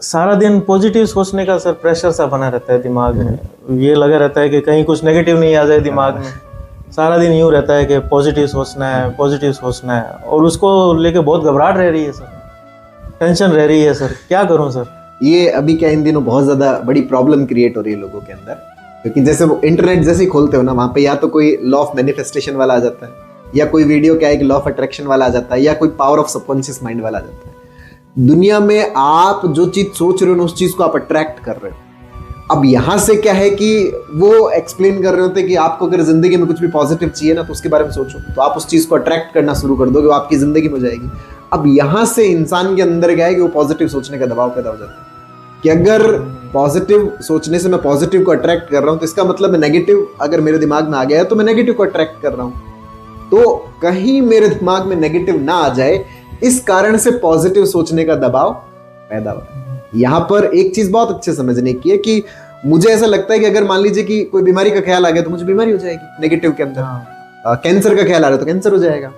सारा दिन पॉजिटिव सोचने का सर प्रेशर सा बना रहता है दिमाग में। ये लगा रहता है कि कहीं कुछ नेगेटिव नहीं आ जाए दिमाग में। सारा दिन यूँ रहता है कि पॉजिटिव सोचना है, पॉजिटिव सोचना है, और उसको लेके बहुत घबराहट रह रही है सर, टेंशन रह रही है सर। क्या करूं सर? ये अभी क्या इन दिनों बहुत ज़्यादा बड़ी प्रॉब्लम क्रिएट हो रही है लोगों के अंदर, क्योंकि जैसे वो इंटरनेट जैसे ही खोलते हो ना, वहाँ पे या तो कोई लॉ ऑफ मैनिफेस्टेशन वाला आ जाता है, या कोई वीडियो क्या है कि लॉ ऑफ अट्रैक्शन वाला आ जाता है, या कोई पावर ऑफ सबकॉन्शियस माइंड वाला आ जाता है। दुनिया में आप जो चीज़ सोच रहे हो ना, उस चीज़ को आप अट्रैक्ट कर रहे हो। अब यहाँ से क्या है कि वो एक्सप्लेन कर रहे होते हैं कि आपको अगर जिंदगी में कुछ भी पॉजिटिव चाहिए ना, तो उसके बारे में सोचो, तो आप उस चीज़ को अट्रैक्ट करना शुरू कर दोगे, वो आपकी जिंदगी में हो जाएगी। अब यहाँ से इंसान के अंदर क्या है कि वो पॉजिटिव सोचने का दबाव पैदा हो जाता है कि अगर पॉजिटिव सोचने से मैं पॉजिटिव को अट्रैक्ट कर रहा हूँ, तो इसका मतलब मैं नेगेटिव अगर मेरे दिमाग में आ गया है तो मैं नेगेटिव को अट्रैक्ट कर रहा हूँ। तो कहीं मेरे दिमाग में नेगेटिव ना आ जाए, इस कारण से पॉजिटिव सोचने का दबाव पैदा हो रहा है। यहाँ पर एक चीज बहुत अच्छे समझने की है कि मुझे ऐसा लगता है कि अगर मान लीजिए कि कोई बीमारी का ख्याल आ गया तो मुझे बीमारी हो जाएगी नेगेटिव के अंदर। कैंसर का ख्याल आ रहा है तो कैंसर हो जाएगा,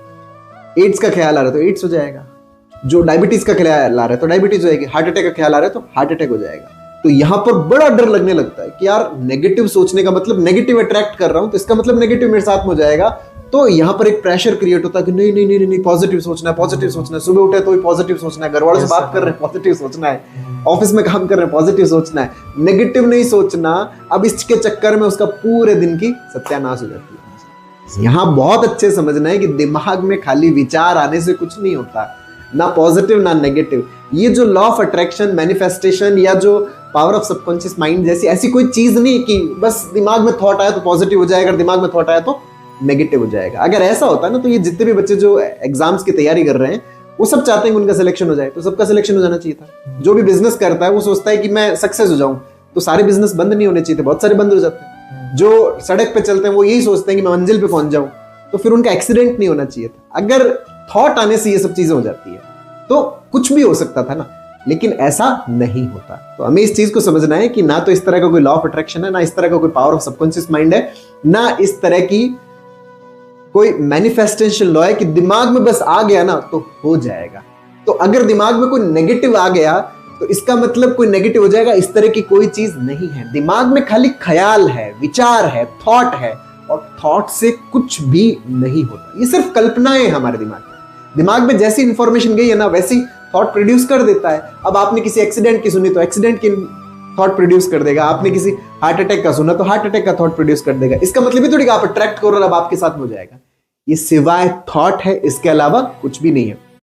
एड्स का ख्याल आ रहा है तो एड्स हो जाएगा, जो डायबिटीज का ख्याल आ रहा है तो डायबिटीज हो जाएगी, हार्ट अटैक का ख्याल आ रहा है तो हार्ट अटैक हो जाएगा। तो यहाँ पर बड़ा डर लगने लगता है कि यार नेगेटिव सोचने का मतलब नेगेटिव अट्रैक्ट कर रहा हूं, तो इसका मतलब नेगेटिव मेरे साथ में हो जाएगा। तो यहाँ पर एक प्रेशर क्रिएट होता है कि नहीं नहीं नहीं नहीं पॉजिटिव सोचना है, पॉजिटिव सोचना है। सुबह उठे तो भी पॉजिटिव सोचना है, घर वालों से बात कर रहे हैं पॉजिटिव सोचना है, ऑफिस में काम कर रहे हैं पॉजिटिव सोचना है, नेगेटिव नहीं सोचना। अब इसके चक्कर में उसका पूरे दिन की सत्यानाश हो जाती है। यहाँ बहुत अच्छे समझना है कि दिमाग में खाली विचार आने से कुछ नहीं होता, ना पॉजिटिव ना नेगेटिव। ये जो लॉ ऑफ अट्रैक्शन, मैनिफेस्टेशन या जो पावर ऑफ सबकॉन्शियस माइंड जैसी ऐसी कोई चीज नहीं कि बस दिमाग में थॉट आया तो पॉजिटिव हो जाएगा, दिमाग में थॉट आया तो नेगेटिव हो जाएगा। अगर ऐसा होता है ना, तो ये जितने भी बच्चे जो एग्जाम्स की तैयारी कर रहे हैं वो सब चाहते हैं कि उनका सिलेक्शन हो जाए, तो सबका सिलेक्शन हो जाना चाहिए था। जो भी बिजनेस करता है वो सोचता है कि मैं सक्सेस हो जाऊं, तो सारे बिजनेस बंद नहीं होने चाहिए थे, बहुत सारे बंद हो जाते हैं। जो सड़क पे चलते हैं वो यही सोचते हैं कि मैं मंजिल पे पहुंच जाऊं, तो फिर उनका एक्सीडेंट नहीं होना चाहिए था। अगर थॉट आने से ये सब चीजें हो जाती है तो कुछ भी हो सकता था ना, लेकिन ऐसा नहीं होता। तो हमें इस चीज को समझना है कि ना तो इस तरह का कोई लॉ ऑफ अट्रैक्शन है, ना इस तरह का कोई पावर ऑफ सबकॉन्शियस माइंड है, ना इस तरह की कोई मैनिफेस्टेशन लॉ है कि दिमाग में बस आ गया ना तो हो जाएगा। तो अगर दिमाग में कोई नेगेटिव आ गया तो इसका मतलब कोई नेगेटिव हो जाएगा, इस तरह की कोई चीज नहीं है। दिमाग में खाली ख्याल है, विचार है, थॉट है, और थॉट से कुछ भी नहीं होता। ये सिर्फ कल्पनाएं हैं हमारे दिमाग में। दिमाग में जैसी इंफॉर्मेशन गई है ना, वैसी थॉट प्रोड्यूस कर देता है। अब आपने किसी एक्सीडेंट की सुनी तो एक्सीडेंट की थॉट प्रोड्यूस कर देगा, आपने किसी हार्ट अटैक का सुना तो हार्ट अटैक का थॉट प्रोड्यूस कर देगा। इसका मतलब ही थोड़ी आप अट्रैक्ट करो और अब आपके साथ में हो जाएगा। ये सिवाय थॉट है, इसके अलावा कुछ भी नहीं है।